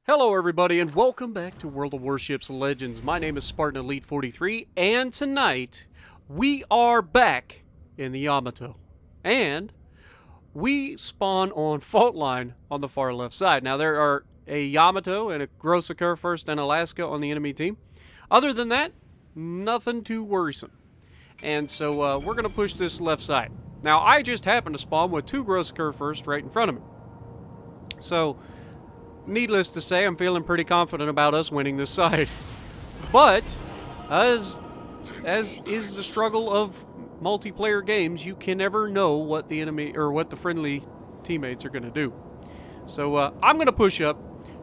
Hello everybody and welcome back to World of Warships Legends. My name is Spartan Elite 43 and tonight we are back in the Yamato. And we spawn on Fault Line on the far left side. Now there are a Yamato and a Grossaker first and Alaska on the enemy team. Other than that, nothing too worrisome. And so we're going to push this left side. Now I just happened to spawn with two Grossaker first right in front of me. So needless to say, I'm feeling pretty confident about us winning this side. But, as is the struggle of multiplayer games, you can never know what the enemy, or what the friendly teammates are going to do. So, I'm going to push up,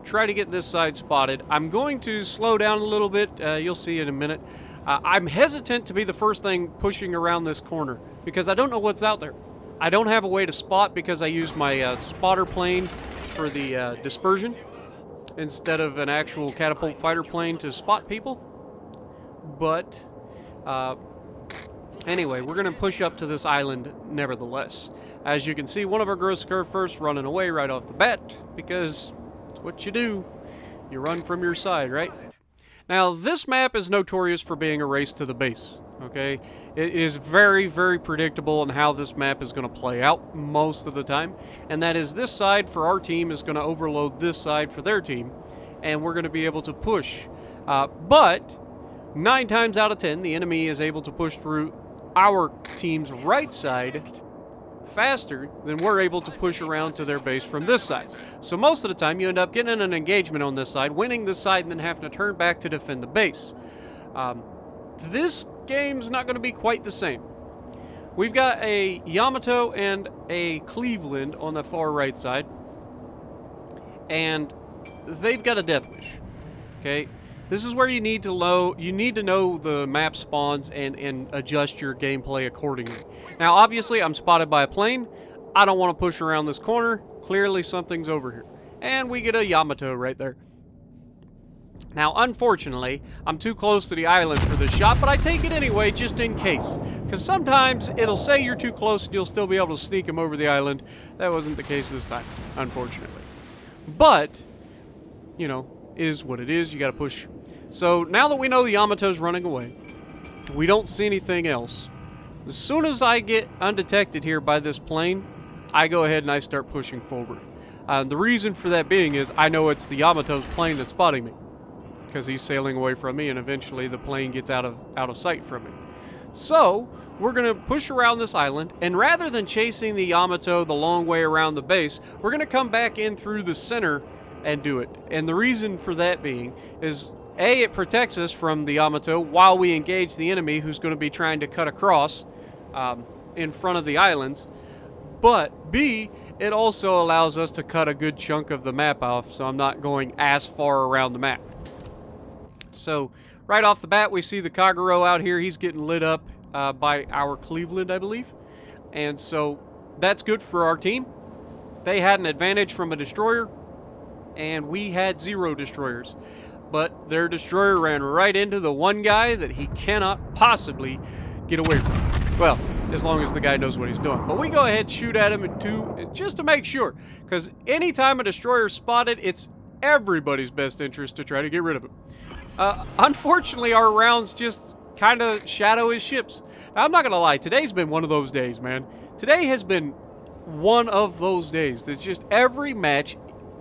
try to get this side spotted. I'm going to slow down a little bit, you'll see in a minute. I'm hesitant to be the first thing pushing around this corner, because I don't know what's out there. I don't have a way to spot because I use my spotter plane for the dispersion instead of an actual catapult fighter plane to spot people. But anyway, we're going to push up to this island nevertheless. As you can see, one of our Grossaker first running away right off the bat, because it's what you do. You run from your side, right? Now, this map is notorious for being a race to the base, okay? It is very, very predictable on how this map is going to play out most of the time. And that is, this side for our team is going to overload this side for their team. And we're going to be able to push. But 9 times out of 10, the enemy is able to push through our team's right side faster than we're able to push around to their base from this side. So most of the time, you end up getting an engagement on this side, winning this side, and then having to turn back to defend the base. This game's not going to be quite the same. We've got a Yamato and a Cleveland on the far right side, and they've got a Death Wish. Okay, this is where you need to know the map spawns and adjust your gameplay accordingly. Now, obviously, I'm spotted by a plane. I don't want to push around this corner. Clearly, something's over here, and we get a Yamato right there. Now, unfortunately, I'm too close to the island for this shot, but I take it anyway, just in case. Because sometimes it'll say you're too close and you'll still be able to sneak him over the island. That wasn't the case this time, unfortunately. But, you know, it is what it is. You got to push. So, now that we know the Yamato's running away, we don't see anything else. As soon as I get undetected here by this plane, I go ahead and I start pushing forward. The reason for that being is I know it's the Yamato's plane that's spotting me, because he's sailing away from me, and eventually the plane gets out of sight from me. So we're going to push around this island, and rather than chasing the Yamato the long way around the base, we're going to come back in through the center and do it. And the reason for that being is, A, it protects us from the Yamato while we engage the enemy who's going to be trying to cut across in front of the islands, but B, it also allows us to cut a good chunk of the map off, so I'm not going as far around the map. So, right off the bat, we see the Kagero out here. He's getting lit up by our Cleveland, I believe. And so, that's good for our team. They had an advantage from a destroyer, and we had 0 destroyers. But their destroyer ran right into the one guy that he cannot possibly get away from. Well, as long as the guy knows what he's doing. But we go ahead and shoot at him in 2, just to make sure. Because anytime a destroyer's spotted, it's everybody's best interest to try to get rid of him. Unfortunately, our rounds just kind of shadow his ships. Now, I'm not going to lie, today's been one of those days, man. Today has been one of those days. It's just every match,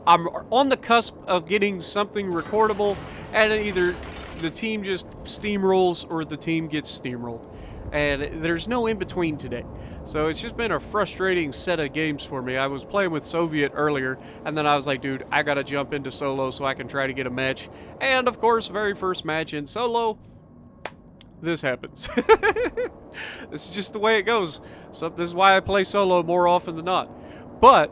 I'm on the cusp of getting something recordable, and either the team just steamrolls or the team gets steamrolled. And there's no in-between today. So it's just been a frustrating set of games for me. I was playing with Soviet earlier, and then I was like, dude, I gotta jump into solo so I can try to get a match. And, of course, very first match in solo, this happens. This is just the way it goes. So this is why I play solo more often than not. But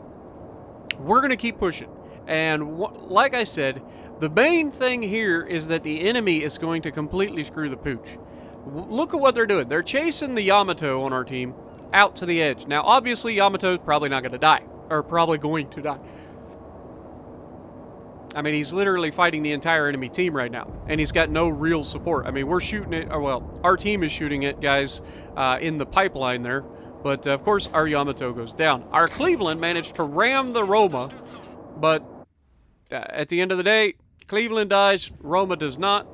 we're gonna keep pushing. And like I said, the main thing here is that the enemy is going to completely screw the pooch. Look at what they're doing. They're chasing the Yamato on our team out to the edge. Now, obviously, Yamato's probably not going to die. Or probably going to die. I mean, he's literally fighting the entire enemy team right now. And he's got no real support. I mean, we're shooting it, or well, our team is shooting it, guys, in the pipeline there. But, of course, our Yamato goes down. Our Cleveland managed to ram the Roma, but at the end of the day, Cleveland dies, Roma does not.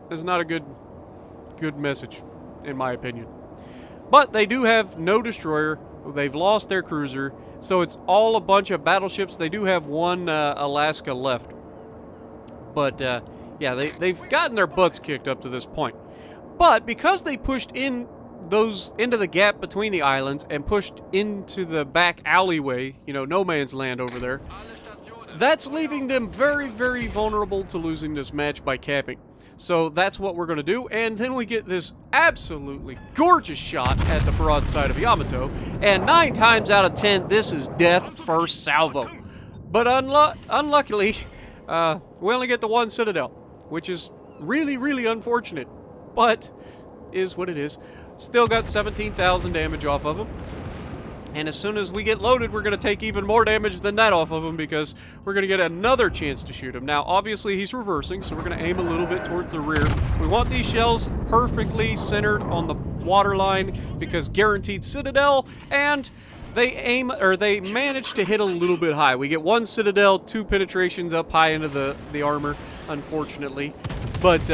Is not a good message, in my opinion. But they do have no destroyer. They've lost their cruiser, so it's all a bunch of battleships. They do have one Alaska left. But, yeah, they've gotten their butts kicked up to this point. But because they pushed into the gap between the islands and pushed into the back alleyway, you know, no man's land over there, that's leaving them very, very vulnerable to losing this match by capping. So that's what we're going to do, and then we get this absolutely gorgeous shot at the broadside of Yamato, and 9 times out of 10, this is death first salvo. But unluckily, we only get the 1 Citadel, which is really, really unfortunate, but is what it is. Still got 17,000 damage off of him. And as soon as we get loaded, we're going to take even more damage than that off of him because we're going to get another chance to shoot him. Now, obviously, he's reversing, so we're going to aim a little bit towards the rear. We want these shells perfectly centered on the waterline because guaranteed Citadel, and they manage to hit a little bit high. We get 1 Citadel, 2 penetrations up high into the armor, unfortunately. But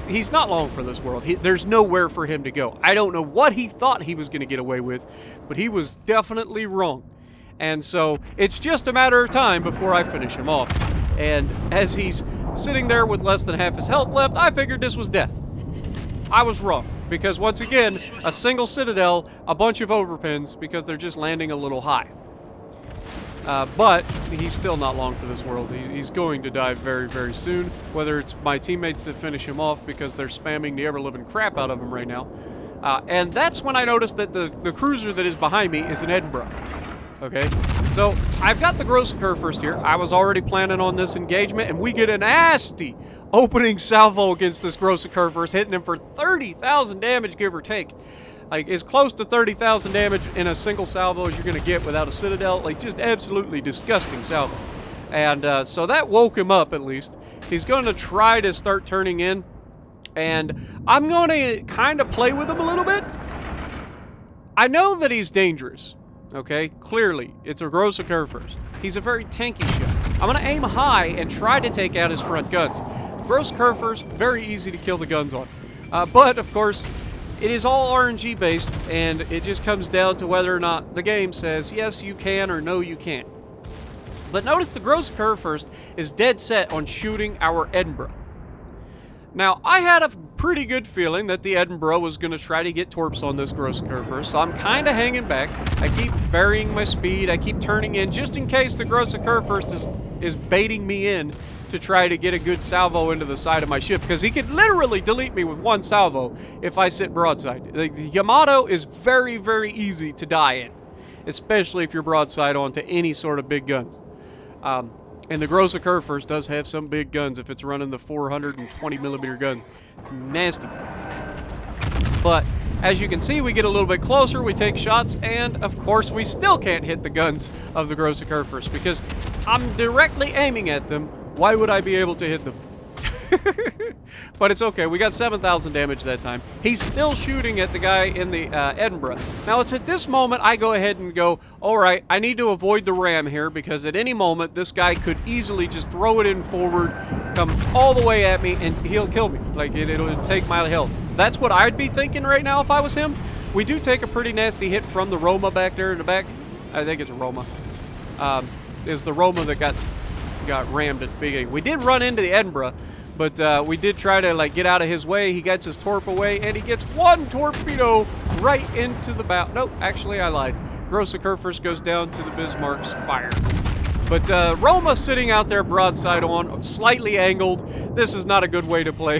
he's not long for this world. There's nowhere for him to go. I don't know what he thought he was going to get away with, but he was definitely wrong. And so it's just a matter of time before I finish him off. And as he's sitting there with less than half his health left, I figured this was death. I was wrong, because once again, a single Citadel, a bunch of overpins, because they're just landing a little high. But he's still not long for this world. He's going to die very, very soon, whether it's my teammates that finish him off because they're spamming the ever-living crap out of him right now. And that's when I noticed that the cruiser that is behind me is an Edinburgh. Okay, so I've got the Gross first here. I was already planning on this engagement, and we get a nasty opening salvo against this Gross first, hitting him for 30,000 damage, give or take. Like, as close to 30,000 damage in a single salvo as you're going to get without a Citadel. Like, just absolutely disgusting salvo. And so that woke him up, at least. He's going to try to start turning in. And I'm going to kind of play with him a little bit. I know that he's dangerous. Okay? Clearly, it's a Gross first. He's a very tanky ship. I'm going to aim high and try to take out his front guns. Gross first, very easy to kill the guns on. But, of course, it is all RNG based, and it just comes down to whether or not the game says yes you can or no you can't. But notice the Gross first is dead set on shooting our Edinburgh. Now, I had a pretty good feeling that the Edinburgh was going to try to get torps on this Gross first, so I'm kind of hanging back. I keep varying my speed, I keep turning in, just in case the Gross first is baiting me in to try to get a good salvo into the side of my ship, because he could literally delete me with 1 salvo if I sit broadside. The Yamato is very, very easy to die in, especially if you're broadside onto any sort of big guns. And the Gross first does have some big guns if it's running the 420mm guns. It's nasty. But as you can see, we get a little bit closer, we take shots, and of course we still can't hit the guns of the Gross first because I'm directly aiming at them. Why would I be able to hit them? But it's okay. We got 7,000 damage that time. He's still shooting at the guy in the Edinburgh. Now, it's at this moment I go ahead and go, all right, I need to avoid the ram here because at any moment this guy could easily just throw it in forward, come all the way at me, and he'll kill me. Like, it'll take my health. That's what I'd be thinking right now if I was him. We do take a pretty nasty hit from the Roma back there in the back. I think it's a Roma. It's the Roma that got rammed at the beginning. We did run into the Edinburgh, but we did try to like get out of his way. He gets his torp away, and he gets 1 torpedo right into the bow. Nope, actually I lied. Gross first goes down to the Bismarck's fire. But Roma sitting out there broadside on, slightly angled. This is not a good way to play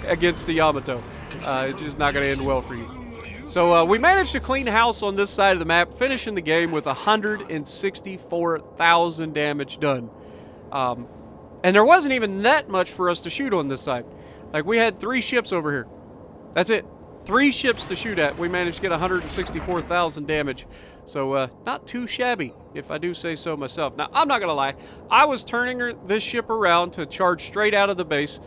against the Yamato. It's just not going to end well for you. So we managed to clean house on this side of the map, finishing the game with 164,000 damage done. And there wasn't even that much for us to shoot on this side. Like, we had 3 ships over here. That's it. 3 ships to shoot at. We managed to get 164,000 damage. So, not too shabby, if I do say so myself. Now, I'm not going to lie. I was turning this ship around to charge straight out of the base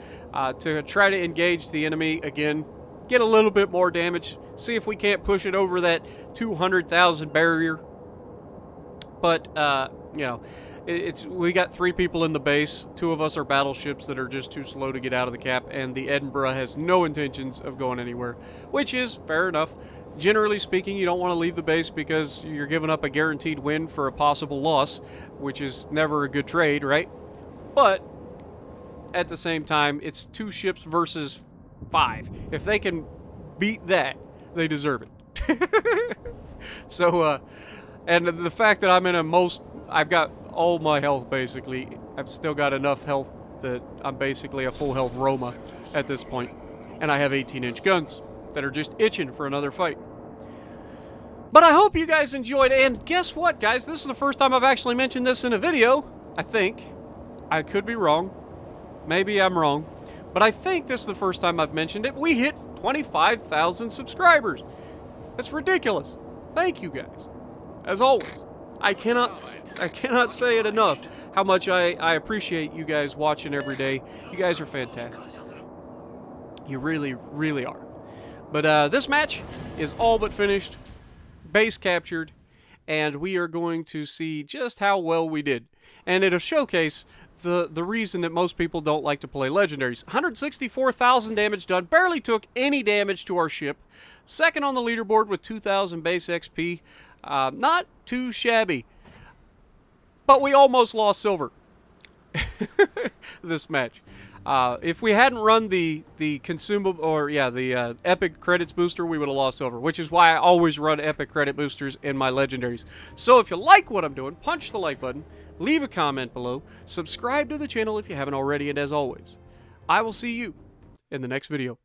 to try to engage the enemy again, get a little bit more damage, see if we can't push it over that 200,000 barrier. But, you know, We got 3 people in the base. 2 of us are battleships that are just too slow to get out of the cap, and the Edinburgh has no intentions of going anywhere, which is fair enough. Generally speaking, you don't want to leave the base because you're giving up a guaranteed win for a possible loss, which is never a good trade, right? But at the same time, it's 2 ships versus 5. If they can beat that, they deserve it. So, and the fact that I'm in I've got all my health basically. I've still got enough health that I'm basically a full health Roma at this point. And I have 18-inch guns that are just itching for another fight. But I hope you guys enjoyed, and guess what, guys? This is the first time I've actually mentioned this in a video, I think. I could be wrong. Maybe I'm wrong. But I think this is the first time I've mentioned it. We hit 25,000 subscribers. That's ridiculous. Thank you guys. As always, I cannot say it enough how much I appreciate you guys watching every day. You guys are fantastic. You really, really are. But this match is all but finished. Base captured. And we are going to see just how well we did. And it'll showcase the reason that most people don't like to play legendaries. 164,000 damage done. Barely took any damage to our ship. Second on the leaderboard with 2,000 base XP. Not too shabby. But we almost lost silver this match. If we hadn't run the consumable, or yeah, the epic credits booster, we would have lost silver, which is why I always run epic credit boosters in my legendaries. So if you like what I'm doing, punch the like button, leave a comment below, subscribe to the channel if you haven't already, and as always, I will see you in the next video.